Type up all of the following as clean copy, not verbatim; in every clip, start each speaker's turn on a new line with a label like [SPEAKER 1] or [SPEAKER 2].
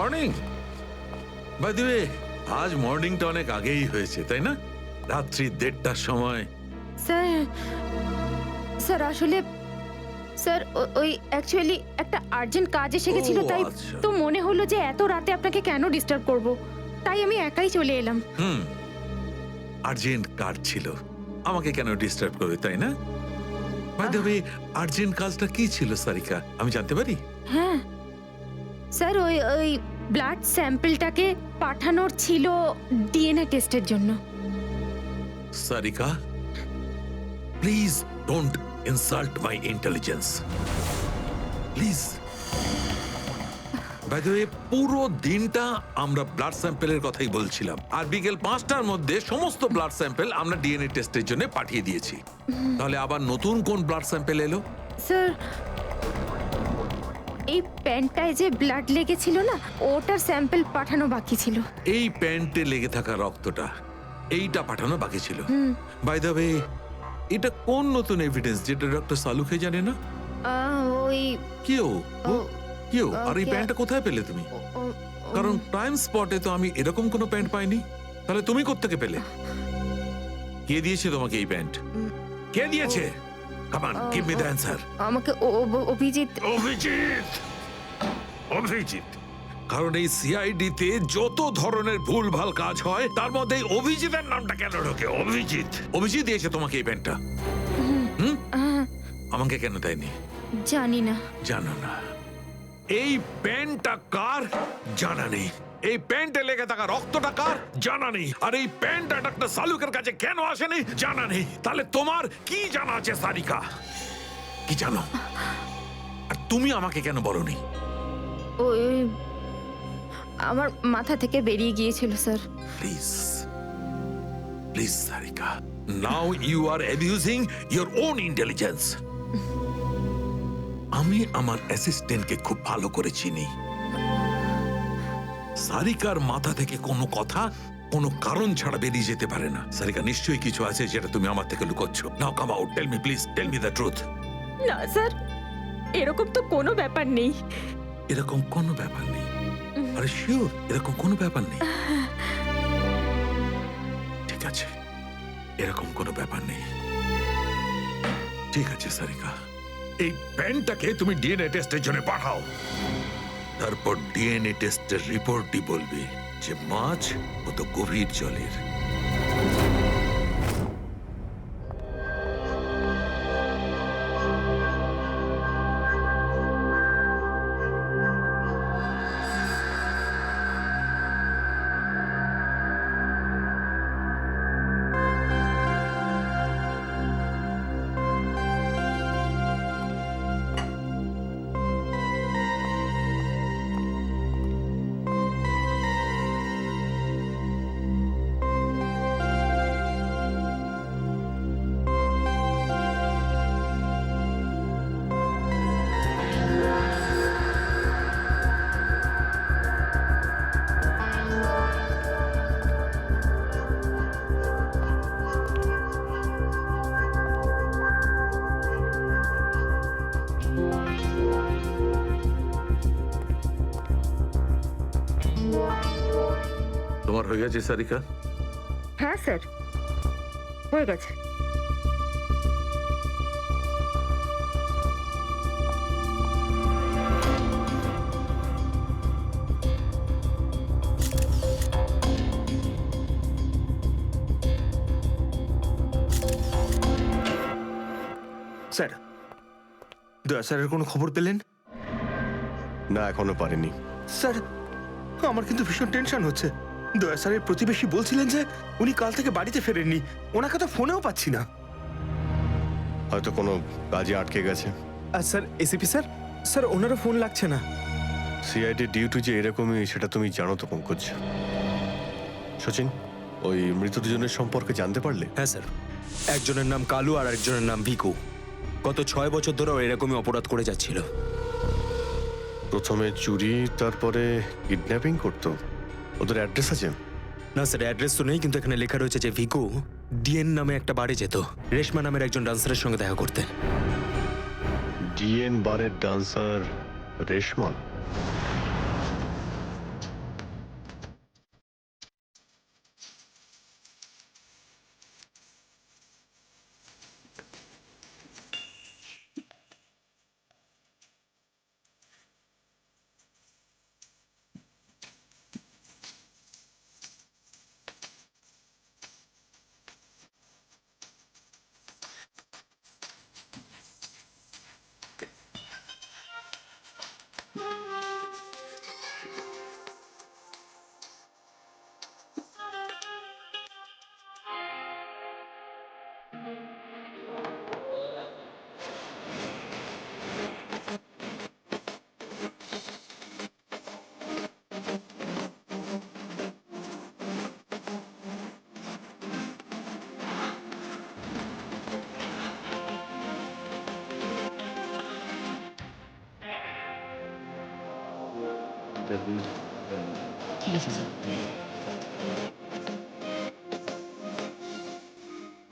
[SPEAKER 1] Morning. By the way, আজ মর্নিংটা অনেক আগেই হয়েছে, তাই না? রাত্রি 1:30টার সময়।
[SPEAKER 2] স্যার স্যার আসলে স্যার ওই অ্যাকচুয়ালি একটা আর্জেন্ট কাজ এসে গেছিল, তাই
[SPEAKER 1] আচ্ছা।
[SPEAKER 2] তো মনে হলো যে এত রাতে আপনাকে কেন ডিস্টার্ব করব, তাই আমি একাই চলে এলাম।
[SPEAKER 1] আর্জেন্ট কাজ ছিল, আমাকে কেন ডিস্টার্ব করবে, তাই না? বাই দ্য ওয়ে, আর্জেন্ট কাজটা কি ছিল সারিকা, আমি জানতে পারি?
[SPEAKER 2] হ্যাঁ স্যার, ওই ওই ব্লাড স্যাম্পলটাকে পাঠানোর ছিল ডিএনএ টেস্টের জন্য।
[SPEAKER 1] Sarika, please don't insult my intelligence, please. By the way, পুরো দিনটা আমরা ব্লাড স্যাম্পেলের কথাই বলছিলাম, আর বিকেল 5টার মধ্যে সমস্ত ব্লাড স্যাম্পেল আমরা ডিএনএ টেস্টের জন্য পাঠিয়ে দিয়েছি। তাহলে আবার নতুন কোন ব্লাড স্যাম্পেল এলো?
[SPEAKER 2] স্যার, এই প্যান্টটায় যে ব্লাড লেগেছিল না, ওটার স্যাম্পল পাঠানো বাকি ছিল।
[SPEAKER 1] এই প্যান্টে লেগে থাকা রক্তটা, এইটা পাঠানো বাকি ছিল। বাই দ্য ওয়ে, এটা কোন নতুন এভিডেন্স যেটা ডক্টর সালুখে জানে না?
[SPEAKER 2] ওই
[SPEAKER 1] কেউ কেউ আর এই
[SPEAKER 2] ওকে।
[SPEAKER 1] প্যান্টটা কোথায় পেলে তুমি? কারণ টাইম স্পটে তো আমি এরকম কোনো প্যান্ট পাইনি। তাহলে তুমি কোত্থেকে পেলে? কে দিয়েছে তোমাকে এই প্যান্ট? কে দিয়েছে? Come on, give me the answer.
[SPEAKER 2] আমাকে অভিজিৎ।
[SPEAKER 1] অভিজিৎ, অভিজিৎ। কারণ এই সিআইডি তে যত ধরনের ভুলভাল কাজ হয় তার মধ্যে অভিজিতের নামটা কেন ঢোকে? অভিজিৎ, অভিজিৎ দিয়েছে তোমাকে এই প্যান্টটা? আমাকে কেন দেয়নি?
[SPEAKER 2] জানি না।
[SPEAKER 1] জানো না? এই প্যান্টটা কার জানা নেই, এই প্যান্টে লেগে থাকা রক্তটা কার জানা নেই, আর এই প্যান্টটা ডাক্তার সালুকের কাছে কেন আসেনি জানা নেই। তাহলে তোমার কি জানা আছে সারিকা? কি জানো? আর তুমি আমাকে কেন বলনি?
[SPEAKER 2] ওই আমার মাথা থেকে বেরিয়ে গিয়েছিল sir.
[SPEAKER 1] Please, please Sarika, now you are abusing your own intelligence. আমি আমার অ্যাসিস্ট্যান্টকে খুব ভালো করে চিনি। সারিকার মাথা থেকে কোনো কথা কোনো কারণ ছাড়া বেরিয়ে যেতে পারে না। সারিকা, নিশ্চয়ই কিছু আছে যেটা তুমি আমার থেকে লুকোচ্ছ। Now come out, tell me please, tell me the truth.
[SPEAKER 2] না স্যার, এরকম তো কোনো ব্যাপার নেই।
[SPEAKER 1] এরকম কোনো ব্যাপার নেই? আরে শিওর, এরকম কোনো ব্যাপার নেই? ঠিক আছে, এরকম কোনো ব্যাপার নেই। ঠিক আছে সারিকা, এই প্যান্টটাকে তুমি ডিএনএ টেস্টের জন্য পাঠাও। তারপর ডিএনএ টেস্টের রিপোর্টই বলবে যে মাছ কত গভীর জলের। তোমার হয়ে গেছে সারিকা?
[SPEAKER 2] হ্যাঁ স্যার, হয়ে গেছে।
[SPEAKER 3] স্যার, দয়া স্যারের কোনো খবর পেলেন?
[SPEAKER 4] না, এখনো পারিনি।
[SPEAKER 3] স্যার, আমার কিন্তু ভীষণ টেনশন হচ্ছে। দয়া স্যারের প্রতিবেশী বলছিলেন যে উনি কাল থেকে বাড়িতে ফেরেননি, ওনাকে তো ফোনেও পাচ্ছি না।
[SPEAKER 4] হয়তো কোনো কাজে আটকে গেছে।
[SPEAKER 5] আর স্যার, এসিপি স্যার, স্যার ওনারও ফোন লাগছে না।
[SPEAKER 4] সিআইডি ডিউটি যে এরকমই সেটা তুমি জানো তো পঙ্কজ। সচিন, ওই মৃত দুজনের সম্পর্কে জানতে পারলে?
[SPEAKER 5] হ্যাঁ স্যার, একজনের নাম কালু আর একজনের নাম ভিকু। গত 6 বছর ধরে ও এরকমই অপরাধ করে যাচ্ছিল।
[SPEAKER 4] প্রথমে চুরি, তারপরে কিডন্যাপিং করতো। ওদের অ্যাড্রেস আছে?
[SPEAKER 5] না স্যার, অ্যাড্রেস তো নেই, কিন্তু এখানে লেখা রয়েছে যে ভিকু ডিএন নামে একটা বারে যেত রেশমা নামের একজন ডান্সারের সঙ্গে দেখা করতে।
[SPEAKER 4] ডিএন বারের ডান্সার রেশমা?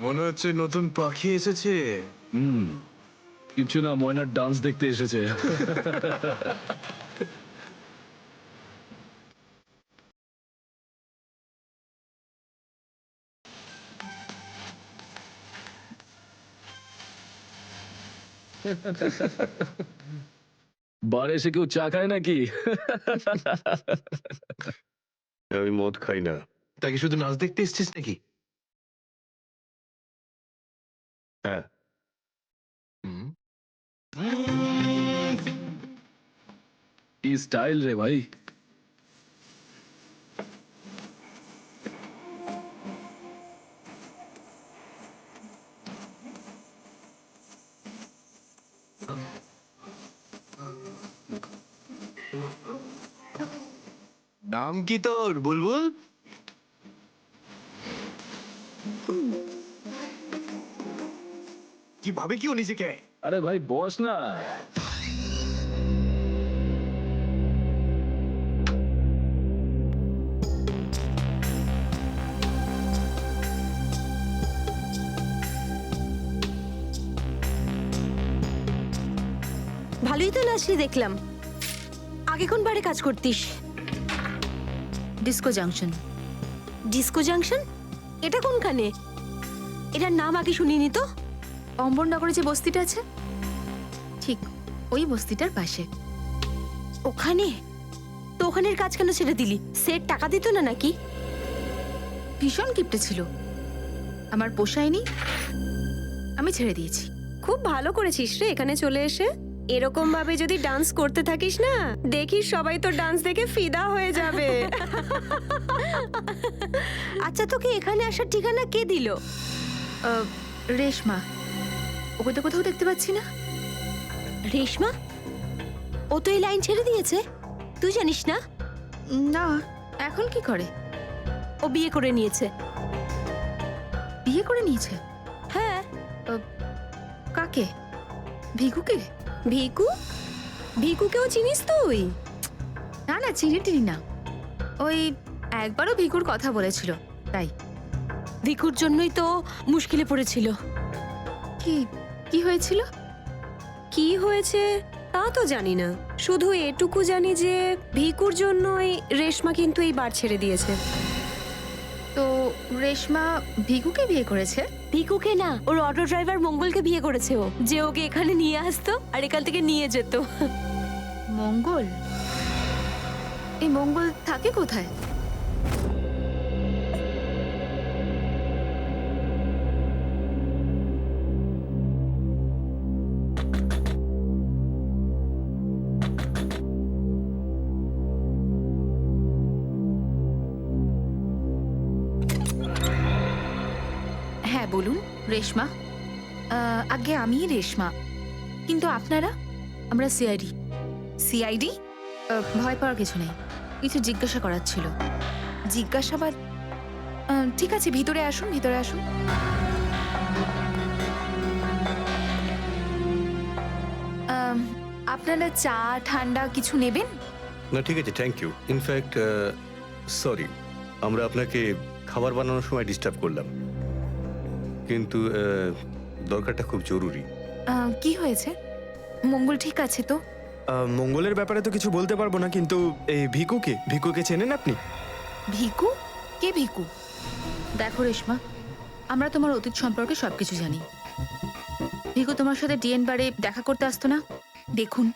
[SPEAKER 6] মনে হচ্ছে নতুন পাখি এসেছে।
[SPEAKER 7] কিছু না, ময়নার ডান্স দেখতে এসেছে। বারে এসে কেউ চা খায় নাকি?
[SPEAKER 4] আমি মদ খাই না।
[SPEAKER 6] তাকে শুধু নাচ দেখতে এসেছিস নাকি?
[SPEAKER 4] হ্যাঁ,
[SPEAKER 7] কি স্টাইল রে ভাই।
[SPEAKER 6] নাম কি তোর বুলবুল? কি ভাবে কি ও নিজেকে?
[SPEAKER 7] আরে ভাই বস না।
[SPEAKER 8] ভালোই তো নাচলি দেখলাম। আগে কোন বারে কাজ করতিস?
[SPEAKER 2] Disco junction.
[SPEAKER 8] Disco junction? এটা কোনখানে? এটার নাম আগে শুনিনি তো।
[SPEAKER 2] অম্বরনগরে যে বস্তিটা আছে, ঠিক ওই বস্তিটার পাশে।
[SPEAKER 8] ওখানে? তো ওখানের কাজ কেন ছেড়ে দিলি? সেট টাকা দিত না নাকি?
[SPEAKER 2] ভীষণ কিপটে ছিল, আমার পোষায়নি, আমি ছেড়ে দিয়েছি।
[SPEAKER 8] খুব ভালো করেছিস রে এখানে চলে এসে। এরকম ভাবে যদি ডান্স করতে থাকিস না, দেখিস সবাই তো ডান্স দেখে ফিদা হয়ে যাবে। আচ্ছা, তোকে এখানে আসার ঠিকানা কে দিল?
[SPEAKER 2] রেশমা, ওকে তো কোথাও দেখতে পাচ্ছি না।
[SPEAKER 8] রেশমা? ও তো এই লাইন ছেড়ে দিয়েছে, তুই জানিস না?
[SPEAKER 2] না, এখন কি করে?
[SPEAKER 8] ও বিয়ে করে নিয়েছে।
[SPEAKER 2] বিয়ে করে নিয়েছে?
[SPEAKER 8] হ্যাঁ।
[SPEAKER 2] কাকে? ভিকুকে?
[SPEAKER 8] ভিকু? ভিকুকেও চিনিস তুই?
[SPEAKER 2] না না, চিনি টিনি না। ওই একবারও ভিকুর কথা বলেছিল, তাই।
[SPEAKER 8] ভিকুর জন্যই তো মুশকিলে পড়েছিল।
[SPEAKER 2] কি কি হয়েছিল?
[SPEAKER 8] কি হয়েছে তা তো জানি না, শুধু এটুকু জানি যে ভিকুর জন্যই রেশমা কিন্তু এই বার ছেড়ে দিয়েছে।
[SPEAKER 2] তো রেশমা ভিকুকে বিয়ে করেছে?
[SPEAKER 8] ভিকুকে না, ওর অটো ড্রাইভার মঙ্গলকে বিয়ে করেছে ও, যে ওকে এখানে নিয়ে আসতো আর এখান থেকে নিয়ে যেত।
[SPEAKER 2] মঙ্গল? এই মঙ্গল থাকে কোথায়? হ্যাঁ বলুন। রেশমা? আগে আমি রেশমা, কিন্তু আপনারা? আমরা সিআইডি। সিআইডি? ভয় পাওয়ার কিছু নেই, কিছু জিজ্ঞাসা করার ছিল। জিজ্ঞাসাবাদ? ঠিক আছে, ভিতরে আসুন, ভিতরে আসুন। আপনারা চা ঠান্ডা কিছু নেবেন?
[SPEAKER 4] না ঠিক আছে, থ্যাংক ইউ। ইনফ্যাক্ট সরি, আমরা আপনাকে খাবার বানানোর সময় ডিস্টার্ব করলাম, কিন্তু দরকারটা খুব জরুরি।
[SPEAKER 2] কি হয়েছে? মঙ্গল ঠিক আছে তো?
[SPEAKER 5] মঙ্গলের ব্যাপারে তো কিছু বলতে পারবো না, কিন্তু এই ভিকুকে চেনেন আপনি?
[SPEAKER 2] ভিকু? কে ভিকু? দেখো রেশমা, আমরা তোমার অতীত সম্পর্কে সবকিছু জানি। ভিকু তোমার সাথে ডিএন বারে দেখা করতে আসতো না? দেখুন,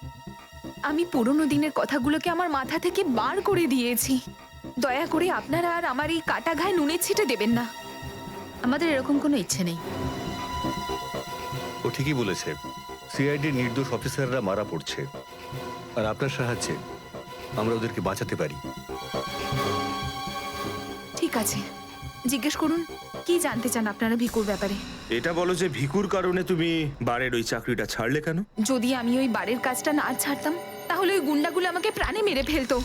[SPEAKER 2] আমি পুরনো দিনের কথাগুলোকে আমার মাথা থেকে বার করে দিয়েছি। দয়া করে আপনারা আর আমার এই কাটা ঘায়ে নুনের ছিটে দেবেন না। আমাদের এরকম কোনো ইচ্ছে নেই।
[SPEAKER 4] ও ঠিকই বলেছে, সিআইডির নির্দোষ অফিসাররা মারা পড়ছে, আর আপনার সাহায্যে আমরা ওদেরকে বাঁচাতে পারি।
[SPEAKER 2] ঠিক আছে, জিজ্ঞেস করুন, কি জানতে চান আপনারা ভিকুর ব্যাপারে?
[SPEAKER 3] এটা বলো যে ভিকুর কারণে তুমি বারের ওই চাকরিটা ছাড়লে কেন?
[SPEAKER 2] যদি আমি ওই বাড়ির কাজটা না ছাড়তাম, তাহলে ওই গুন্ডাগুলো আমাকে প্রাণে মেরে ফেলতো।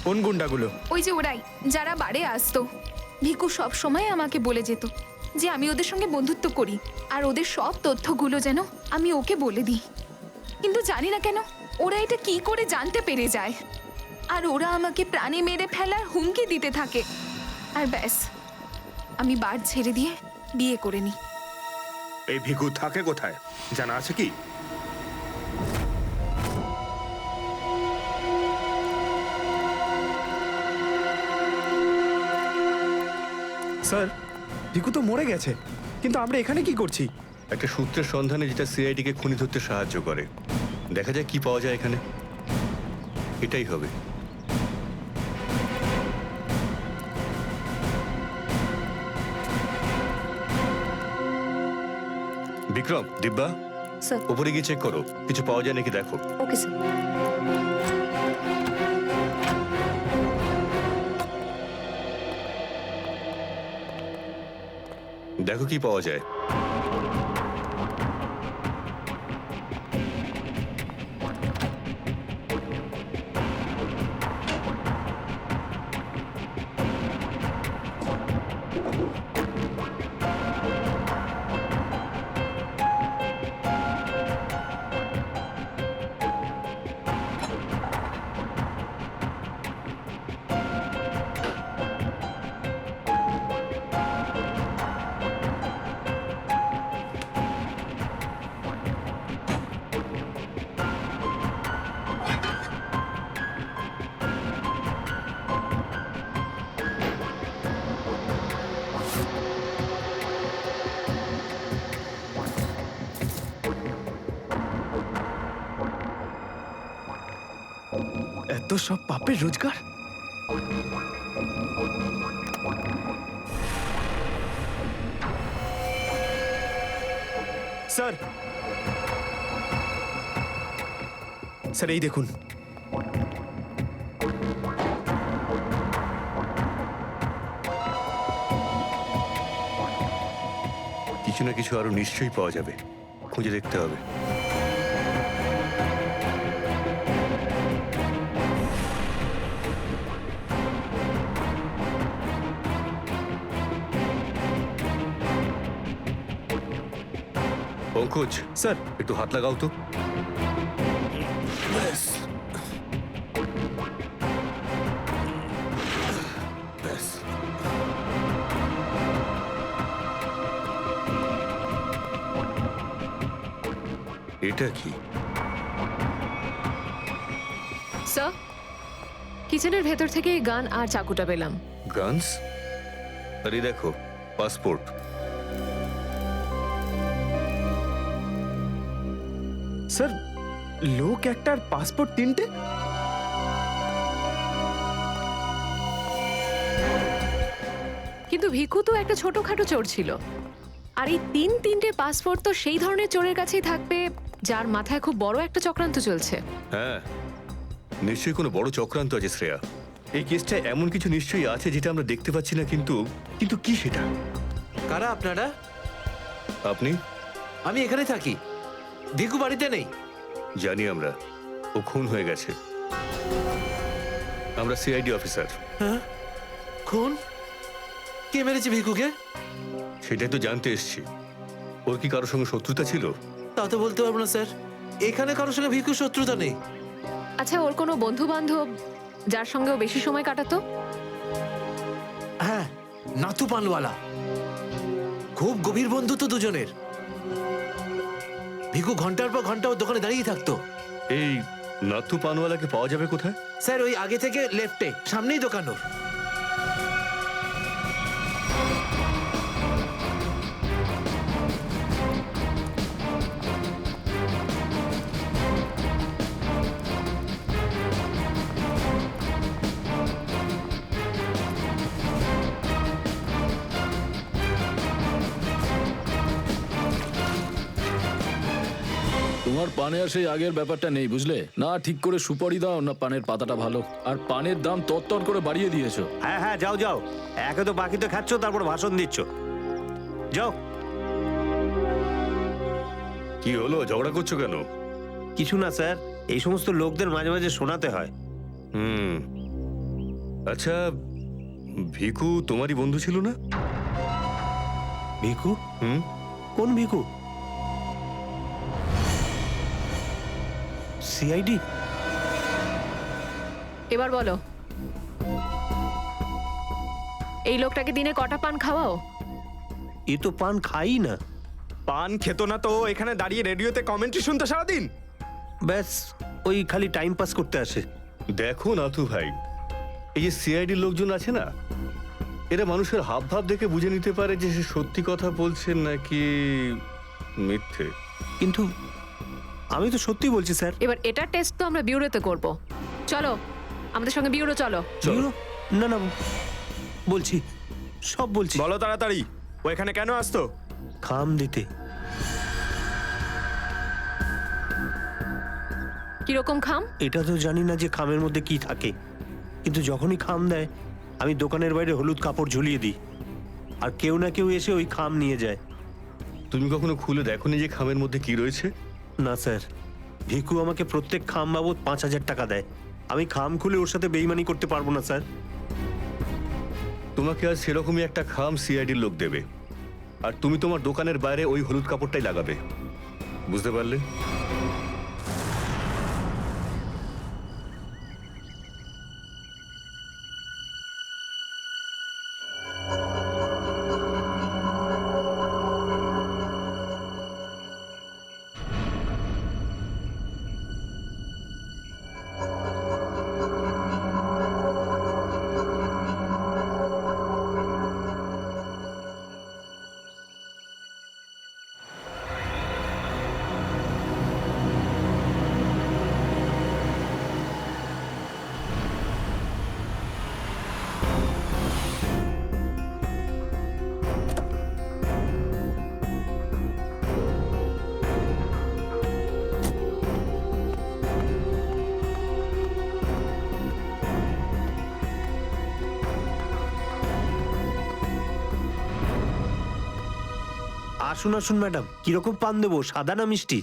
[SPEAKER 5] কোন গুন্ডাগুলো?
[SPEAKER 2] ওই যে ওরাই, যারা বাড়ি আসতো। ভিকু সব সময় আমাকে বলে যেত যে আমি ওদের সঙ্গে বন্ধুত্ব করি, আর ওদের সব তথ্যগুলো যেন আমি ওকে বলে দিই। কিন্তু জানি না কেন ওরা এটা কি করে জানতে পেরে যায়। আর ওরা আমাকে প্রাণে মেরে ফেলার হুমকি দিতে থাকে। আর ব্যাস, আমি বার ছেড়ে দিয়ে বিয়ে করে নিই।
[SPEAKER 3] এই ভিকু থাকে কোথায় জানা আছে কি?
[SPEAKER 5] স্যার, ভিকু তো মরে গেছে, কিন্তু আমরা এখানে কি করছি?
[SPEAKER 4] একটা সূত্রের সন্ধানে যেটা সিআইডিকে খুনি ধরতে সাহায্য করে। দেখা যায় কি পাওয়া যায় এখানে। এটাই হবে। বিক্রম, দিব্যা,
[SPEAKER 8] স্যার।
[SPEAKER 4] উপরে গিয়ে চেক করো, কিছু পাওয়া যায় নাকি দেখো।
[SPEAKER 8] Okay sir.
[SPEAKER 4] দেখো কি পাওয়া যায়।
[SPEAKER 5] এত সব পাপের রোজগার। স্যার, স্যার এই দেখুন।
[SPEAKER 4] কিছু না কিছু আরো নিশ্চয়ই পাওয়া যাবে, খুঁজে দেখতে হবে। পঙ্কজ,
[SPEAKER 5] স্যার,
[SPEAKER 4] একটু হাত লাগাও তো। এটা কি?
[SPEAKER 9] স্যার, কিচেনের ভেতর থেকে এই গান আর চাকুটা পেলাম।
[SPEAKER 4] গানস? আরে দেখো, পাসপোর্ট।
[SPEAKER 5] স্যার, লোক একটার পাসপোর্ট তিনটে?
[SPEAKER 9] কিন্তু ভিকু তো একটা ছোটখাটো চোর ছিল, আর এই তিনটে পাসপোর্ট তো সেই ধরনের চোরের কাছেই থাকবে যার মাথায় খুব বড় একটা চক্রান্ত চলছে।
[SPEAKER 4] হ্যাঁ, নিশ্চয়ই কোনো বড় চক্রান্ত আছে শ্রেয়া। এই কেসটা এমন কিছু নিশ্চয়ই আছে যেটা আমরা দেখতে পাচ্ছি না, কিন্তু কিন্তু কি সেটা?
[SPEAKER 6] কারা আপনারা?
[SPEAKER 4] আপনি?
[SPEAKER 6] আমি এখানে থাকি, ভিকু বাড়িতে নেই।
[SPEAKER 4] জানি আমরা, ও খুন হয়ে গেছে। আমরা সিআইডি অফিসার।
[SPEAKER 6] হ্যাঁ, খুন? কে মেরেছে ভিকুকে?
[SPEAKER 4] সেটাই তো জানতে এসেছি। ওর কি কারোর সঙ্গে শত্রুতা ছিল?
[SPEAKER 6] তা তো বলতে পারবো না স্যার, এখানে কারোর সঙ্গে ভিকুর শত্রুতা নেই।
[SPEAKER 9] আচ্ছা, ওর কোনো বন্ধু বান্ধব যার সঙ্গে ও বেশি সময় কাটাতো?
[SPEAKER 6] হ্যাঁ, নাথু পানওয়ালা। খুব গভীর বন্ধু তো দুজনের। ভিকু ঘন্টার পর ঘন্টা ওর দোকানে দাঁড়িয়ে থাকতো।
[SPEAKER 4] এই নাথু পানওয়ালাকে পাওয়া যাবে কোথায়?
[SPEAKER 6] স্যার, ওই আগে থেকে লেফটে, সামনেই দোকান ওর।
[SPEAKER 7] তোমার পানে আর সেই আগের ব্যাপারটা নেই, বুঝলে না? ঠিক করে সুপারি দাও না, পানের পাতাটা ভালো। আর পানের দাম তত্তর করে বাড়িয়ে দিয়েছো।
[SPEAKER 10] হ্যাঁ হ্যাঁ, যাও যাও, একে তো বাকিতে খাচ্ছ, তারপর ভাষণ দিচ্ছ। যাও।
[SPEAKER 4] কি হলো, ঝগড়া করছো কেন?
[SPEAKER 10] কিছু না স্যার, এই সমস্ত লোকদের মাঝে মাঝে শোনাতে হয়।
[SPEAKER 4] আচ্ছা, ভিকু তোমারই বন্ধু ছিল না?
[SPEAKER 10] ভিকু?
[SPEAKER 4] হুম।
[SPEAKER 10] কোন ভিকু? সিআইডি?
[SPEAKER 9] এবার বলো, এই লোকটাকে দিনে কটা পান খাওয়াও?
[SPEAKER 10] এ তো পান খাই না।
[SPEAKER 5] পান খেত না তো এখানে দাঁড়িয়ে রেডিওতে কমেন্ট্রি শুনতো সারাদিন।
[SPEAKER 10] ব্যাস ওই খালি টাইম পাস করতে আসে।
[SPEAKER 4] দেখো নাথু ভাই, এই যে সিআইডি লোকজন আছে না, এরা মানুষের হাব ভাব দেখে বুঝে নিতে পারে যে সে সত্যি কথা বলছে নাকি মিথ্যে।
[SPEAKER 10] কিন্তু আমি তো সত্যি বলছি স্যার।
[SPEAKER 9] এবার এটার টেস্ট তো আমরা বিউরোতে করব। চলো আমাদের সঙ্গে বিউরো চলো।
[SPEAKER 10] চলো। না না বলছি, সব বলছি।
[SPEAKER 5] বলো তাড়াতাড়ি, ও এখানে কেন আসতো?
[SPEAKER 10] খাম দিতে।
[SPEAKER 9] কিরকম খাম?
[SPEAKER 10] এটা তো জানি না যে খামের মধ্যে কি থাকে, কিন্তু যখনই খাম দেয় আমি দোকানের বাইরে হলুদ কাপড় ঝুলিয়ে দিই, আর কেউ না কেউ এসে ওই খাম নিয়ে যায়।
[SPEAKER 4] তুমি কখনো খুলে দেখোনি যে খামের মধ্যে কি রয়েছে?
[SPEAKER 10] না স্যার, ভিকু আমাকে প্রত্যেক খাম বাবদ 5,000 টাকা দেয়। আমি খাম খুলে ওর সাথে বেইমানি করতে পারবো না স্যার।
[SPEAKER 4] তোমাকে আজ সেরকমই একটা খাম সিআইডির লোক দেবে, আর তুমি তোমার দোকানের বাইরে ওই হলুদ কাপড়টাই লাগাবে। বুঝতে পারলে?
[SPEAKER 10] আসুন আসুন ম্যাডাম, কিরকম পান দেবো, সাদা না মিষ্টি?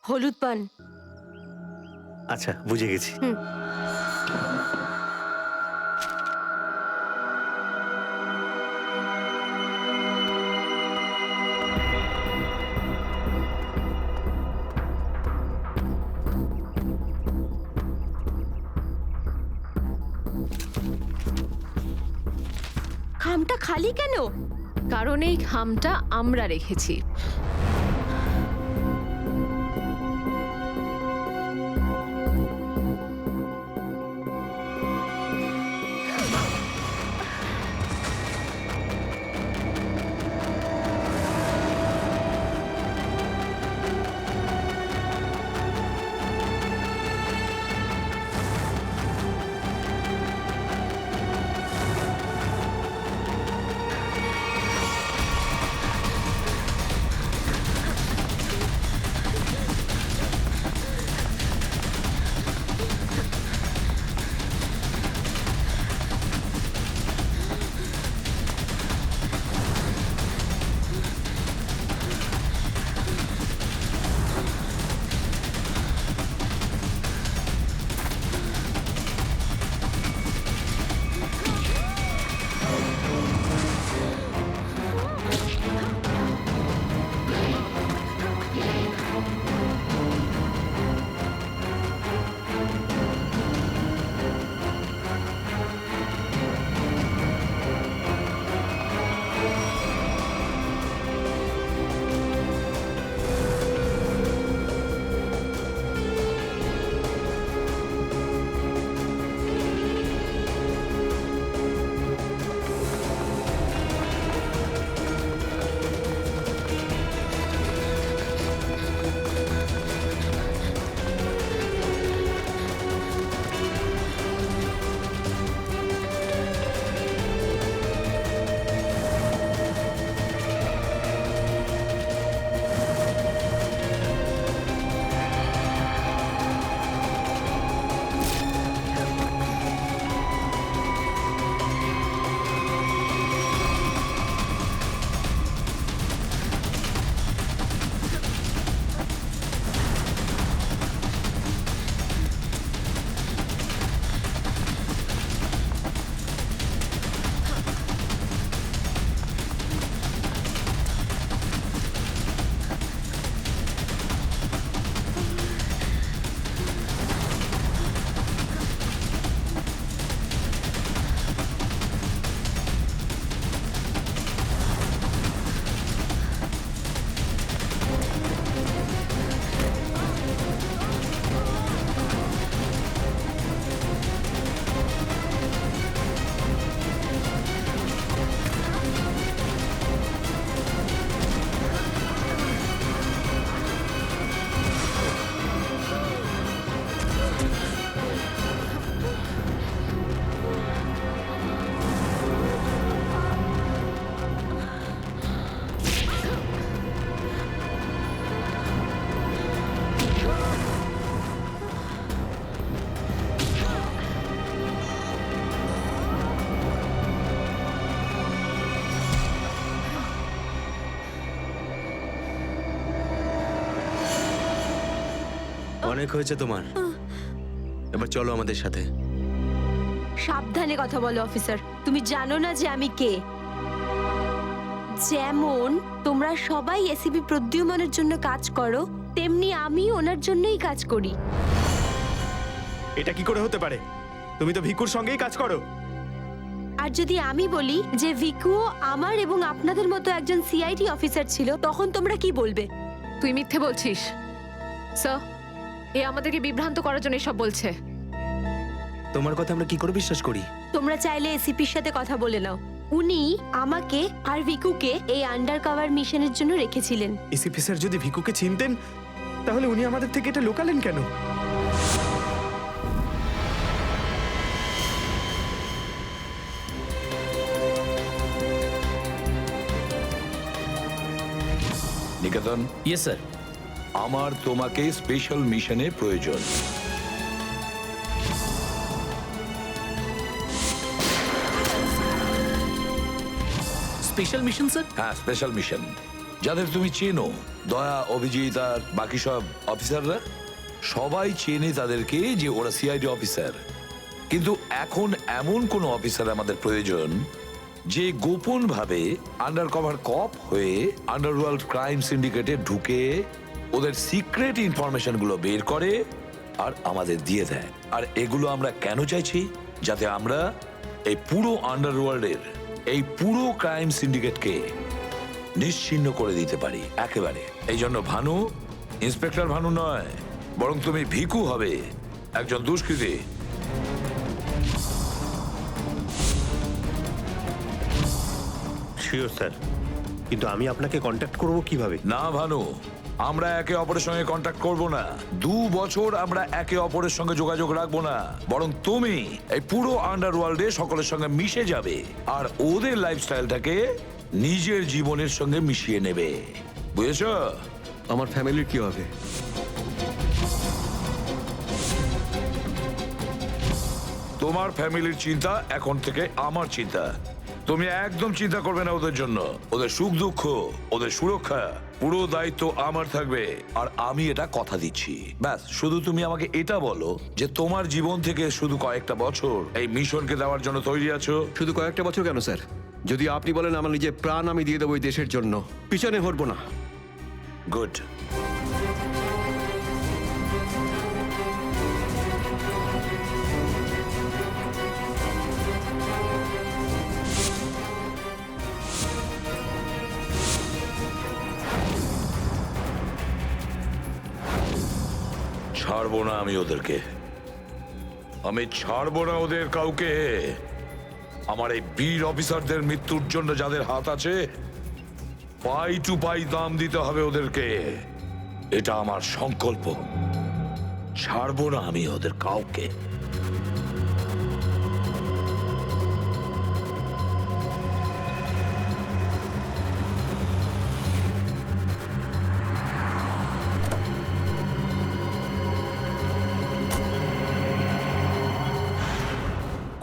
[SPEAKER 8] হলুদ পান।
[SPEAKER 10] আচ্ছা বুঝে গেছি।
[SPEAKER 8] খামটা খালি কেন?
[SPEAKER 9] কারণ এই খামটা আমরা রেখেছি।
[SPEAKER 5] অনেক হয়েছে তোমার, এবার চলো আমাদের সাথে।
[SPEAKER 8] সাবধানে কথা বলো অফিসার, তুমি জানো না যে আমি কে। যেমন তোমরা সবাই এসিপি প্রদ্যুম্নের জন্য কাজ করো, তেমনি আমি ওনার জন্যই কাজ করি।
[SPEAKER 3] এটা কি করে হতে পারে? তুমি তো ভিকুর সঙ্গেই কাজ করো।
[SPEAKER 8] আর যদি আমি বলি যে ভিকুও আমার এবং আপনাদের মতো একজন সিআইডি অফিসার ছিল, তখন তোমরা কি বলবে?
[SPEAKER 9] তুই মিথ্যে বলছিস স্যার। এ আমাদেরকে বিভ্রান্ত করার জন্য এসব বলছে।
[SPEAKER 5] তোমার কথা আমরা কি করে বিশ্বাস করি?
[SPEAKER 8] তোমরা চাইলে এসিপির সাথে কথা বলে নাও। উনি আমাকে আর ভিকুকে এই আন্ডার কভার মিশনের জন্য রেখেছিলেন।
[SPEAKER 3] এসিপি স্যার যদি ভিকুকে চিনতেন তাহলে উনি আমাদের থেকে এটা লুকালেন কেন?
[SPEAKER 1] নিকেতন,
[SPEAKER 7] ইয়েস স্যার।
[SPEAKER 1] আমার তোমাকে স্পেশাল মিশনে প্রয়োজন।
[SPEAKER 7] Special mission sir?
[SPEAKER 1] হ্যাঁ, স্পেশাল মিশন। যাদের তুমি চেনো, দয়া, অভিজিৎ আর বাকি সব অফিসাররা সবাই চেনে তাদেরকে যে ওরা সিআইডি অফিসার। কিন্তু এখন এমন কোন অফিসার আমাদের প্রয়োজন যে গোপন ভাবে আন্ডার কভার কপ হয়ে আন্ডারওয়ার্ল্ড ক্রাইম সিন্ডিকেটে ঢুকে ওদের সিক্রেট ইনফরমেশন গুলো বের করে আর আমাদের দিয়ে দেয়। আর এগুলো আমরা কেন চাইছি? যাতে আমরা এই পুরো আন্ডারওয়ার্ল্ডের এই পুরো ক্রাইম সিন্ডিকেটকে নিশ্চিহ্ন করে দিতে পারি একেবারে। এই জন্য ভানু ইন্সপেক্টর ভানু নয়, বরং তুমি ভিকু হবে, একজন দুষ্কৃতী।
[SPEAKER 10] শিওর স্যার, কিন্তু আমি আপনাকে কন্ট্যাক্ট করব কিভাবে?
[SPEAKER 1] না ভানু, আমরা একে অপরের সঙ্গে কন্ট্যাক্ট করব না। 2 বছর আমরা একে অপরের সঙ্গে যোগাযোগ রাখবো না, বরং তুমি এই পুরো আন্ডারওয়ার্ল্ডে সকলের সঙ্গে মিশে যাবে আর ওদের লাইফস্টাইলটাকে নিজের জীবনের সঙ্গে মিশিয়ে নেবে। বুঝেছো?
[SPEAKER 4] আমার ফ্যামিলির কি হবে?
[SPEAKER 1] তোমার ফ্যামিলির চিন্তা এখন থেকে আমার চিন্তা। তুমি একদম চিন্তা করবে না ওদের জন্য। ওদের সুখ দুঃখ, ওদের সুরক্ষা, পুরো দায়িত্ব আমার থাকবে। আর আমি এটা কথা দিচ্ছি। ব্যাস, শুধু তুমি আমাকে এটা বলো যে তোমার জীবন থেকে শুধু কয়েকটা বছর এই মিশনকে দেওয়ার জন্য তৈরি আছো।
[SPEAKER 4] শুধু কয়েকটা বছর কেন স্যার? যদি আপনি বলেন আমার নিজের প্রাণ আমি দিয়ে দেবো এই দেশের জন্য, পিছনে হটবো না।
[SPEAKER 1] গুড। ছাড়বো না আমি ওদেরকে, আমি ছাড়বো না ওদের কাউকে। আমার এই বীর অফিসারদের মৃত্যুর জন্য যাদের হাত আছে, পাই টু পাই দাম দিতে হবে ওদেরকে। এটা আমার সংকল্প। ছাড়বো না আমি ওদের কাউকে।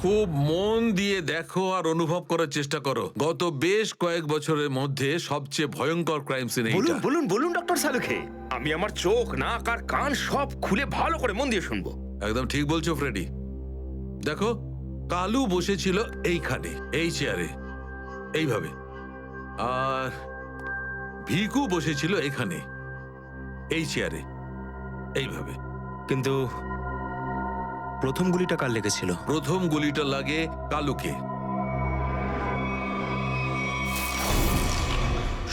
[SPEAKER 11] খুব মন দিয়ে দেখো আর অনুভব করার চেষ্টা করো। গত বেশ কয়েক বছরের মধ্যে সবচেয়ে ভয়ঙ্কর ক্রাইম সিন এইটা।
[SPEAKER 3] বলুন বলুন বলুন ডক্টর সালুখে, আমি আমার চোখ, নাক আর কান সব খুলে ভালো করে মন দিয়ে শুনবো।
[SPEAKER 11] একদম ঠিক বলছো ফ্রেডি। দেখো, কালু বসেছিল এইখানে, এই চেয়ারে, এইভাবে। আর ভিকু বসেছিল এখানে, এই চেয়ারে, এইভাবে।
[SPEAKER 5] কিন্তু প্রথম গুলিটা কার লেগেছিল?
[SPEAKER 11] প্রথম গুলিটা লাগে কালুকে।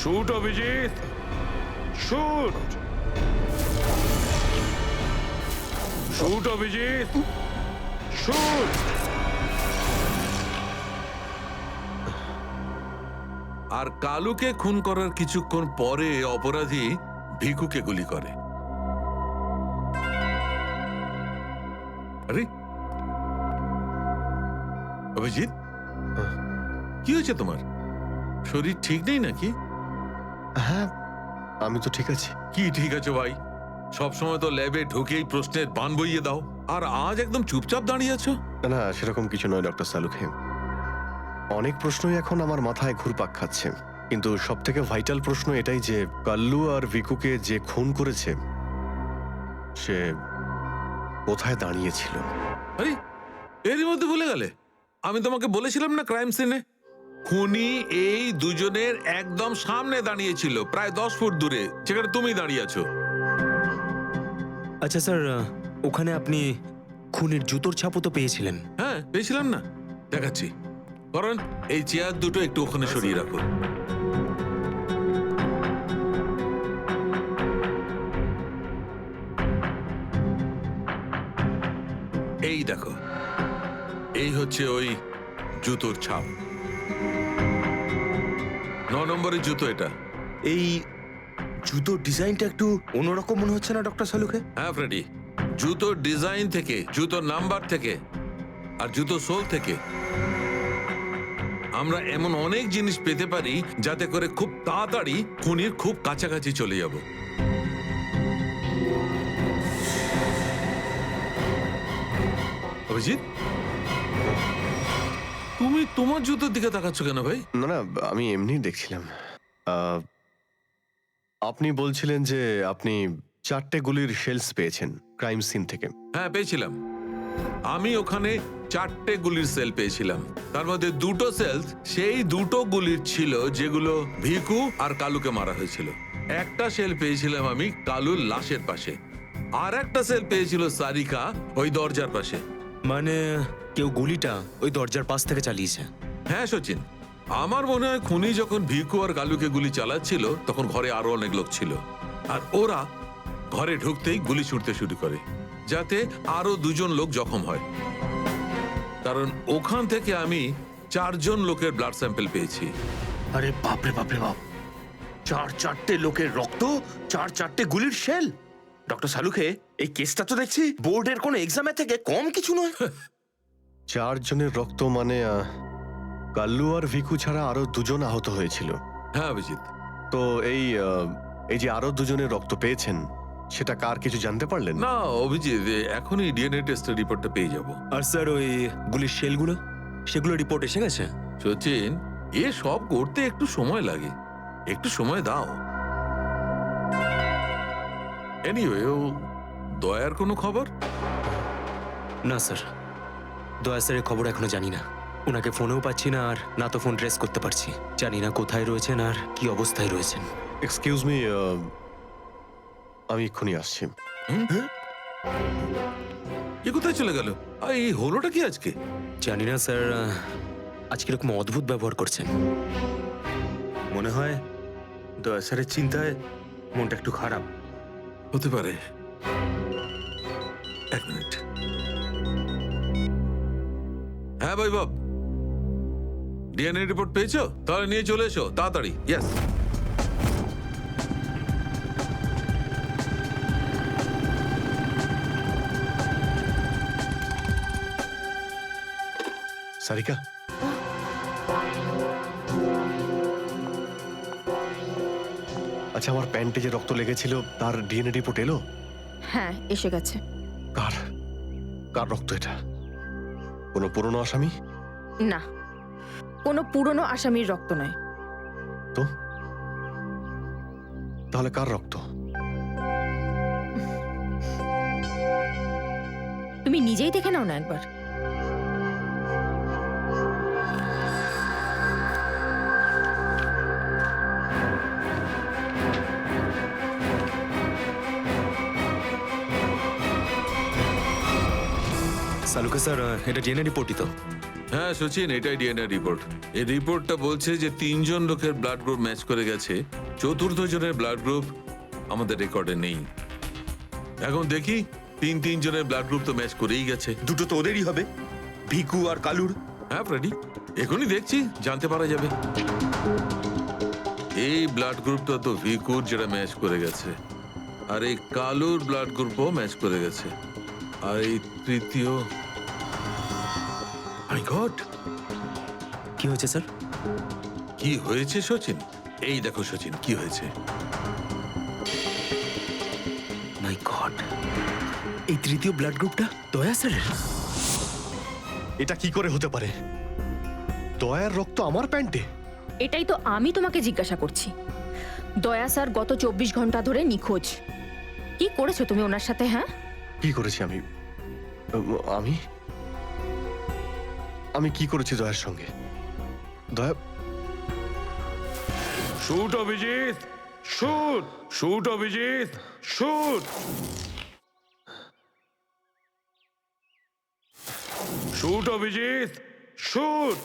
[SPEAKER 1] Shoot Abhijit, shoot. Shoot Abhijit, shoot.
[SPEAKER 11] আর কালুকে খুন করার কিছুক্ষণ পরে অপরাধী ভিকুকে গুলি করে। আরে অভিজিৎ, কি হয়েছে তোমার? শরীর ঠিক নেই নাকি?
[SPEAKER 4] হ্যাঁ, আমি তো ঠিক আছি।
[SPEAKER 11] কি ঠিক আছে ভাই? সবসময় তো ল্যাবে ঢুকেই প্রশ্নের বান বইয়ে দাও, আর আজ একদম চুপচাপ দাঁড়িয়ে আছো।
[SPEAKER 4] না, সেরকম কিছু নয় ডক্টর সালুখে। অনেক প্রশ্নই এখন আমার মাথায় ঘুরপাক খাচ্ছে, কিন্তু সব থেকে ভাইটাল প্রশ্ন এটাই যে কাল্লু আর ভিকুকে যে খুন করেছে সে
[SPEAKER 12] কোথায় দাঁড়িয়েছিল?
[SPEAKER 11] আরে এরই মধ্যে ভুলে গেলে? আমি তোমাকে বলেছিলাম না ক্রাইম সিনে খুনি এই দুজনের একদম সামনে দাঁড়িয়েছিল, প্রায় 10 ফুট দূরে, যেখানে তুমি দাঁড়িয়ে আছো।
[SPEAKER 5] আচ্ছা স্যার, ওখানে আপনি খুনের জুতোর ছাপও তো পেয়েছিলেন।
[SPEAKER 11] হ্যাঁ পেয়েছিলাম না, দেখাচ্ছি। কারণ এই চেয়ার দুটো একটু ওখানে সরিয়ে রাখো। এই দেখো, এই হচ্ছে ওই জুতোর ছাপ। 9 নম্বরের জুতো এটা।
[SPEAKER 3] এই জুতোর ডিজাইনটা একটু অন্যরকম মনে হচ্ছে না ডক্টর সালুকে?
[SPEAKER 11] হ্যাঁ ফ্রেডি, জুতোর ডিজাইন থেকে, জুতোর নাম্বার থেকে আর জুতো সোল থেকে আমরা এমন অনেক জিনিস পেতে পারি যাতে করে খুব তাড়াতাড়ি খুনির খুব কাছাকাছি চলে যাব। অভিজিৎ, তুমি তোমার জুতোর দিকে তাকাচ্ছ কেন ভাই?
[SPEAKER 12] না না, আমি এমনি দেখছিলাম। আপনি বলছিলেন যে আপনি 4টে গুলির শেলস পেয়েছেন ক্রাইম সিন থেকে।
[SPEAKER 11] হ্যাঁ পেয়েছিলাম। আমি ওখানে 4টে গুলির সেল পেয়েছিলাম। তার মধ্যে 2টো সেলস সেই 2টো গুলির ছিল যেগুলো ভিকু আর কালুকে মারা হয়েছিল। একটা সেল পেয়েছিলাম আমি কালুর লাশের পাশে, আর একটা সেল পেয়েছিল সারিকা ওই দরজার পাশে।
[SPEAKER 5] মানে কেউ গুলিটা ওই দরজার পাশ থেকে চালিয়েছে?
[SPEAKER 11] হ্যাঁ সচিন, আমার মনে হয় খুনি যখন ভিকু আর কালুকে গুলি চালাচ্ছিল তখন ঘরে আরো অনেক লোক ছিল, আর ওরা ঘরে ঢুকতেই গুলি ছুটতে শুরু করে যাতে আরো 2জন লোক জখম হয়। কারণ ওখান থেকে আমি 4জন লোকের ব্লাড স্যাম্পল পেয়েছি।
[SPEAKER 3] আরে বাপরে বাপরে বাপ, 4টে লোকের রক্ত, 4টে গুলির শেল। ডক্টর সালুকে, এই কেসটা তো দেখছি বোর্ডের কোনো এক্সামের থেকে কম কিছু নয়।
[SPEAKER 12] 4 জনের রক্ত মানে কাল্লু আর ভিকু ছাড়া আরো 2জন আহত হয়েছিল।
[SPEAKER 11] হ্যাঁ অভিজিৎ।
[SPEAKER 12] তো এই যে আরো 2জনের রক্ত পেয়েছেন সেটা কার কিছু জানতে পারলেন?
[SPEAKER 11] না অভিজিৎ, এখনই ডিএনএ টেস্টের রিপোর্টটা পেয়ে যাব।
[SPEAKER 5] আর স্যার ওই গুলির শেলগুলো, সেগুলো রিপোর্ট এসে গেছে?
[SPEAKER 11] সচিন, এ সব করতে একটু সময় লাগে, একটু সময় দাও। এনিওয়ে, ও দয়ার কোনো খবর?
[SPEAKER 5] না স্যার, দয়া স্যারের খবর এখনো জানি না। ওনাকে ফোনেও পাচ্ছি না, আর না তো ফোন ট্রেস করতে পারছি। জানি না কোথায় রয়েছেন আর কি অবস্থায় রয়েছেন।
[SPEAKER 12] এক্সকিউজ মি, আমি এক্ষুনি আসছি।
[SPEAKER 11] এ কোথায় চলে গেল? আর এই হলোটা কি আজকে?
[SPEAKER 5] জানি না স্যার, আজকে এরকম অদ্ভুত ব্যবহার করছেন।
[SPEAKER 3] মনে হয় দয়া স্যারের চিন্তায় মনটা একটু খারাপ।
[SPEAKER 11] হতে পারে। 1 মিনিট। হ্যাঁ ভাই বাব, ডিএনএ রিপোর্ট পেয়েছো? তাহলে নিয়ে চলে এসো তাড়াতাড়ি। ইয়েস।
[SPEAKER 12] সারিকা, আচ্ছা আমার প্যান্টে যে রক্ত লেগেছিল তার ডিএনএ রিপোর্ট এলো?
[SPEAKER 2] হ্যাঁ এসে গেছে।
[SPEAKER 12] কার কার রক্ত এটা? কোনো পুরনো আসামি?
[SPEAKER 2] না, কোনো পুরনো আসামির রক্ত নয়।
[SPEAKER 12] তো তাহলে কার রক্ত?
[SPEAKER 2] তুমি নিজেই দেখে নাও না একবার।
[SPEAKER 5] সালুকে স্যার, এটা ডিএনএ রিপোর্টই তো?
[SPEAKER 11] হ্যাঁ সচিন, এটাই ডিএনএ রিপোর্ট। এই রিপোর্টটা বলছে যে 3জন লোকের ব্লাড গ্রুপ ম্যাচ করে গেছে, 4র্থ জনের ব্লাড গ্রুপ আমাদের রেকর্ডে নেই। এখন দেখি 3 জনের ব্লাড গ্রুপ তো ম্যাচ করেই গেছে।
[SPEAKER 3] 2টো তো ওদেরই হবে, ভিকু আর কালুর।
[SPEAKER 11] হ্যাঁ ফ্রেডি, এখনই দেখছি, জানতে পারা যাবে। এই ব্লাড গ্রুপটা তো ভিকুর, যেটা ম্যাচ করে গেছে, আর এই কালুর ব্লাড গ্রুপও ম্যাচ করে গেছে, আর এই তৃতীয়। মাই গড,
[SPEAKER 5] কি হয়েছে স্যার?
[SPEAKER 11] কি হয়েছে সচিন? এই দেখো সচিন, কি হয়েছে।
[SPEAKER 5] মাই গড, এই তৃতীয় ব্লাড গ্রুপটা দয়া স্যারের?
[SPEAKER 12] এটা কি করে হতে পারে? দয়ার রক্ত আমার প্যান্টে?
[SPEAKER 2] এটাই তো আমি তোমাকে জিজ্ঞাসা করছি। দয়া স্যার গত 24 ঘন্টা ধরে নিখোঁজ। কি করেছো তুমি ওনার সাথে? হ্যাঁ,
[SPEAKER 12] কি করেছি আমি? আমি আমি কি করেছি দয়ার সঙ্গে? দয়া,
[SPEAKER 1] shoot Abhijit, shoot, shoot Abhijit, shoot, shoot Abhijit, shoot,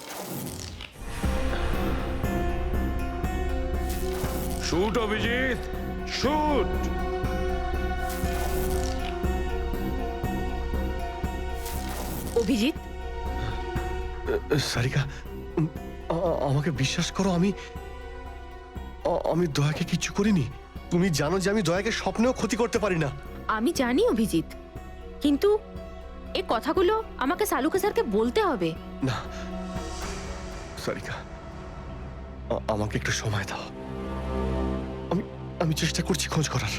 [SPEAKER 1] shoot Abhijit, shoot.
[SPEAKER 9] Abhijit,
[SPEAKER 12] Sarika, আমাকে বিশ্বাস করো, আমি দয়াকে কিচ্ছু করিনি। তুমি জানো যে আমি দয়াকে স্বপ্নেও ক্ষতি করতে পারি না।
[SPEAKER 2] আমি জানি অভিজিৎ, কিন্তু এই কথাগুলো আমাকে সালুকে স্যারকে বলতে হবে।
[SPEAKER 12] না সারিকা, আমাকে একটু সময় দাও। আমি চেষ্টা করছি খোঁজ করার।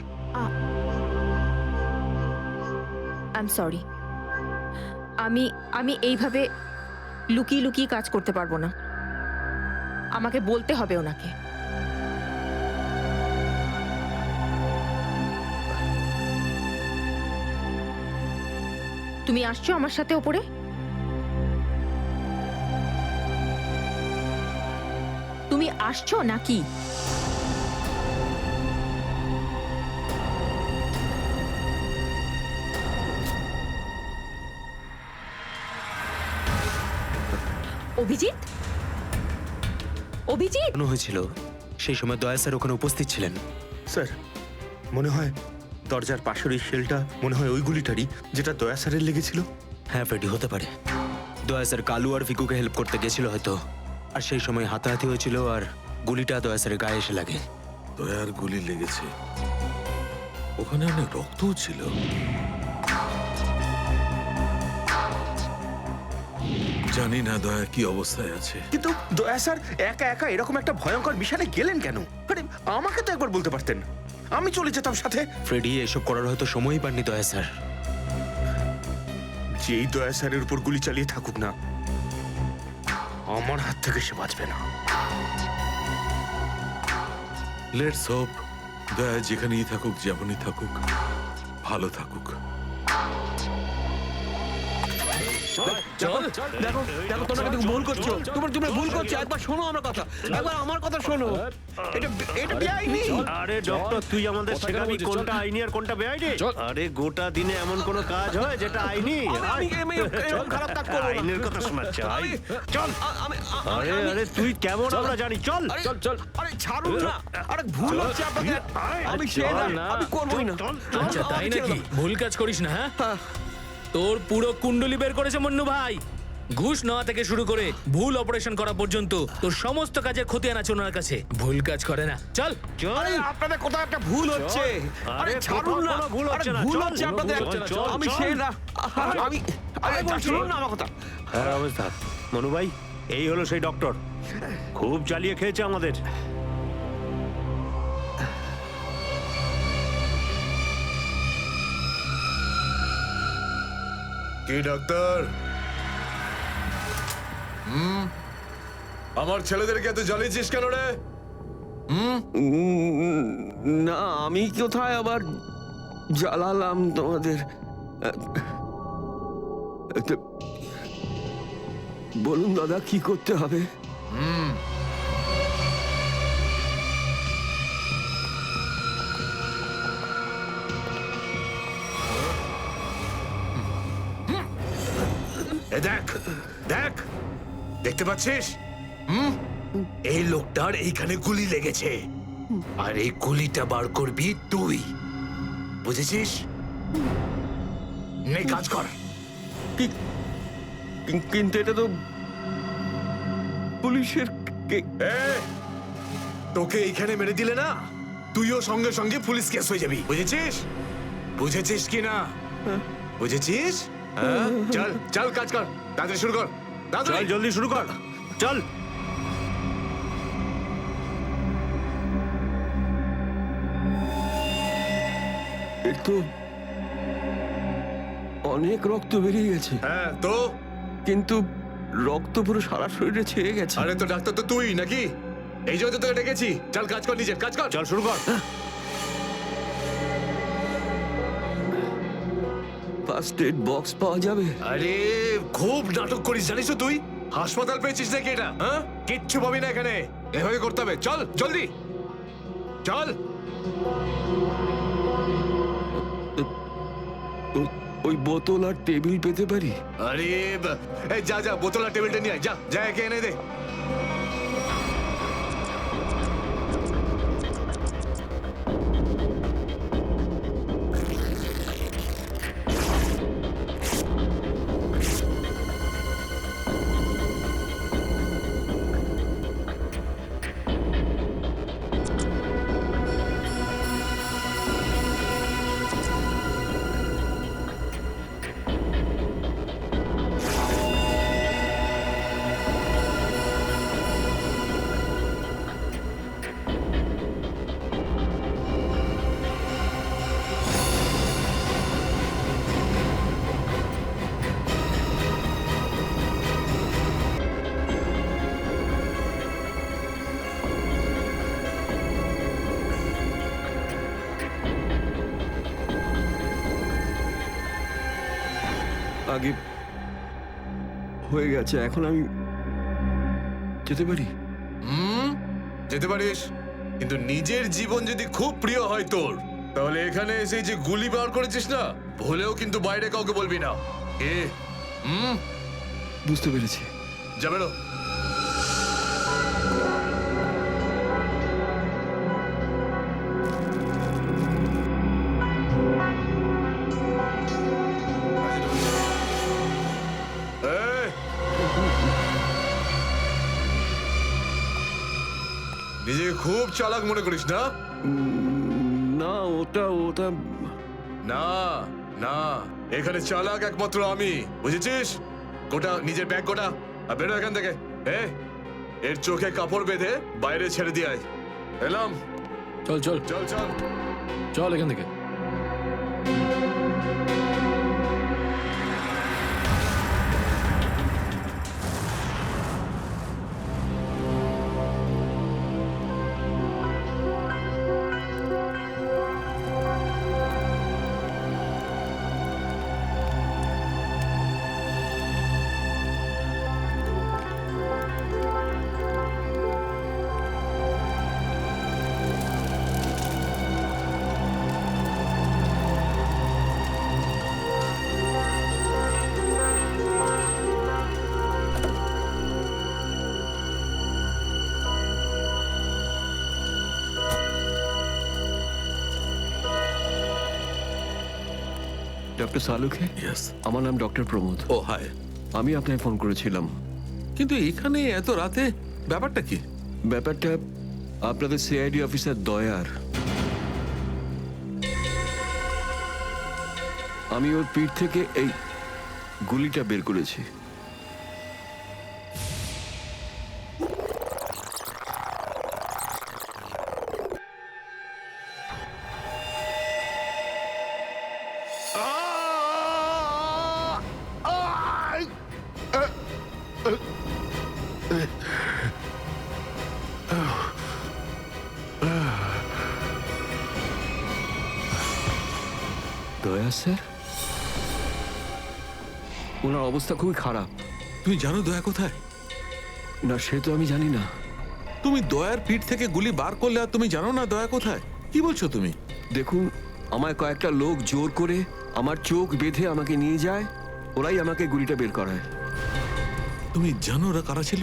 [SPEAKER 2] আই এম সরি, আমি এইভাবে লুকিয়ে লুকিয়ে কাজ করতে পারবো না। আমাকে বলতে হবে ওনাকে। তুমি আসছো আমার সাথে ওপরে? তুমি আসছো নাকি? অভিজিৎ, অভিজিৎ,
[SPEAKER 5] মনে হয়েছিল সেই সময় দয়া স্যার ওখানে উপস্থিত ছিলেন।
[SPEAKER 3] স্যার, মনে হয় দরজার পাশের ওই শেলটা মনে হয় ওই গুলিটারই, যেটা দয়া স্যারের লেগেছিল।
[SPEAKER 5] হ্যাঁ ফ্রেডি, হতে পারে। দয়া স্যার কালু আর ভিকুকে হেল্প করতে গেছিল হয়তো, আর সেই সময় হাতাহাতি হয়েছিল আর গুলিটা দয়া স্যারের গায়ে এসে লাগে।
[SPEAKER 11] দয়ার গুলি লেগেছে, ওখানে অনেক রক্তও ছিল। জানি না দয়া কি অবস্থায় আছে।
[SPEAKER 3] কিন্তু দয়া স্যার একা একা এরকম একটা ভয়ঙ্কর মিশনে গেলেন কেন? আরে আমাকে তো একবার বলতে পারতেন, আমি চলে যেতাম সাথে।
[SPEAKER 5] ফ্রেডি, এসব করার হয়তো সময়ই পাননি দয়া স্যার।
[SPEAKER 3] যেই দয়া স্যারের উপর গুলি চালিয়ে থাকুক না, আমার হাত থেকে সে বাঁচবে না।
[SPEAKER 11] লেটস হোপ দয়া যেখানেই থাকুক, যেমনই থাকুক, ভালো থাকুক।
[SPEAKER 6] দেখো দেখো, তোমরা কিন্তু ভুল করছো। তোমরা ভুল করছো। একবার শোনো আমার কথা, একবার আমার কথা শোনো। এটা বেআইনি।
[SPEAKER 10] আরে ডক্টর, তুই আমাদের শেখাবি কোনটা আইনি আর কোনটা বেআইনি? আরে গোটা দিনে এমন কোনো কাজ হয় যেটা আইনি?
[SPEAKER 6] এরকম খারাপ কাজ করবো না।
[SPEAKER 10] আইনের কথা শোনাচ্ছে। চল। আরে আরে তুই কেমন আমরা জানি। চল
[SPEAKER 6] চল চল। আরে ছাড়ুন না। আরে ভুল হচ্ছে আপনাদের। আমি সেই না, আমি করবই না।
[SPEAKER 7] আচ্ছা তাই নাকি? ভুল কাজ করিস না। হ্যাঁ, তোর পুরো কুণ্ডলি বের করেছে মন্নু ভাই। ঘুষ নেওয়া থেকে শুরু করে ভুল অপারেশন করা পর্যন্ত তোর সমস্ত কাজের ক্ষতি আনাচ্ছে ওনার কাছে। ভুল কাজ করে না। চল।
[SPEAKER 6] আরে আপনাদের কোথাও একটা ভুল হচ্ছে। আরে ছাড়ুন না।
[SPEAKER 10] ভুল হচ্ছে না।
[SPEAKER 6] ভুল হচ্ছে আপনাদের। আমি সেই না, আমি আরে শুনুন না আমার কথা।
[SPEAKER 10] হ্যাঁ অবস্থা মনু ভাই, এই হলো সেই ডক্টর, খুব জ্বালিয়ে খেয়েছে আমাদের।
[SPEAKER 1] কি ডাক্তার? আমার ছেলেদেরকে এত জ্বালিয়েছিস কেন রে?
[SPEAKER 6] না, আমি কোথায় আবার জ্বালালাম তোমাদের? বলুন দাদা, কি করতে হবে?
[SPEAKER 1] দেখ দেখ, দেখতে পাচ্ছিস? এই লোকটার এইখানে গুলি লেগেছে, আর এই গুলিটা বার করবি তুই, বুঝেছিস? নে কাজ কর।
[SPEAKER 6] কিন্তু এটা তো পুলিশের।
[SPEAKER 1] তোকে এইখানে মেরে দিলে না, তুইও সঙ্গে সঙ্গে পুলিশ কেস হয়ে যাবি, বুঝেছিস? বুঝেছিস কি না? বুঝেছিস? চল চল কাজ কর, তাড়াতাড়ি শুরু কর।
[SPEAKER 10] চল জলদি শুরু কর, চল।
[SPEAKER 6] তো অনেক রক্ত বেরিয়ে গেছে।
[SPEAKER 1] হ্যাঁ তো?
[SPEAKER 6] কিন্তু রক্ত পুরো সারা শরীরে ছেয়ে গেছে।
[SPEAKER 1] আরে তো ডাক্তার তো তুই নাকি? এই জন্য তো তোকে ডেকেছি। চল কাজ কর, নিজের কাজ কর।
[SPEAKER 10] চল শুরু কর।
[SPEAKER 6] ফার্স্ট এড বক্স পাওয়া যাবে?
[SPEAKER 13] আরে খুব নাটক করিস জানিস তো তুই? হাসপাতাল পেয়েছিস নাকি এটা? হ্যাঁ, কিচ্ছু পাবি না এখানে। এভাবে করতে হবে। চল জলদি চল।
[SPEAKER 6] ওই বোতল আর টেবিল পেতে পারি?
[SPEAKER 13] আরে এই যা যা, বোতল আর টেবিলটা নিয়ে আয়। যা যা, একে এনে দে।
[SPEAKER 6] আগে হয়ে গেছে, এখন আমি যেতে পারি?
[SPEAKER 13] যেতে পারিস, কিন্তু নিজের জীবন যদি খুব প্রিয় হয় তোর, তাহলে এখানে এসে যে গুলি বার করেছিস না, ভুলেও কিন্তু বাইরে কাউকে বলবি না।
[SPEAKER 6] বুঝতে পেরেছি।
[SPEAKER 13] যা বেরো। নিজেকে খুব চালাক মনে করিস না?
[SPEAKER 6] না, ওটা
[SPEAKER 13] না না, এখানে চালাক একমাত্র আমি, বুঝেছিস? গোটা নিজের ব্যাগ গোটা, আর বেরো এখান থেকে। এর চোখে কাপড় বেঁধে বাইরে ছেড়ে দিয়ে আয়। এলাম।
[SPEAKER 7] চল চল
[SPEAKER 13] চল চল
[SPEAKER 7] চল এখান থেকে।
[SPEAKER 6] ডক্টর সালুখে?
[SPEAKER 11] ইয়েস।
[SPEAKER 6] আমার নাম ডক্টর প্রমোদ।
[SPEAKER 11] ও হাই।
[SPEAKER 6] আমি আপনাকে ফোন করেছিলাম।
[SPEAKER 11] কিন্তু এখানে এত রাতে ব্যাপারটা কি?
[SPEAKER 6] ব্যাপারটা আপনাদের সিআইডি অফিসার দয়ার। আমি ওর পিঠ থেকে এই গুলিটা বের করেছি। দয়া স্যার, ওনার অবস্থা খুবই খারাপ।
[SPEAKER 11] তুমি জানো দয়া কোথায়?
[SPEAKER 6] না, সে তো আমি জানি না।
[SPEAKER 11] তুমি দয়ার পিঠ থেকে গুলি বার করলে আর তুমি জানো না দয়া কোথায়? কি বলছো তুমি?
[SPEAKER 6] দেখুন, আমায় কয়েকটা লোক জোর করে আমার চোখ বেঁধে আমাকে নিয়ে যায়, ওরাই আমাকে গুলিটা বের করায়।
[SPEAKER 11] তুমি জানো ওরা কারা ছিল?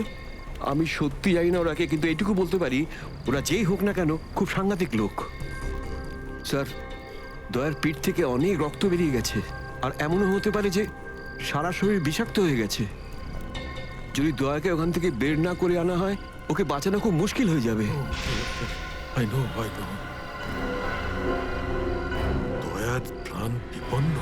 [SPEAKER 6] আমি সত্যি জানি না ওরাকে, কিন্তু এইটুকু বলতে পারি ওরা যেই হোক না কেন খুব সাংঘাতিক লোক। স্যার, দয়ার পিঠ থেকে অনেক রক্ত বেরিয়ে গেছে, আর এমনও হতে পারে যে সারা শরীর বিষাক্ত হয়ে গেছে। যদি দয়াকে ওখান থেকে বের না করে আনা হয়, ওকে বাঁচানো খুব মুশকিল হয়ে যাবে।
[SPEAKER 11] I know. দয়ার প্রাণ বিপন্ন।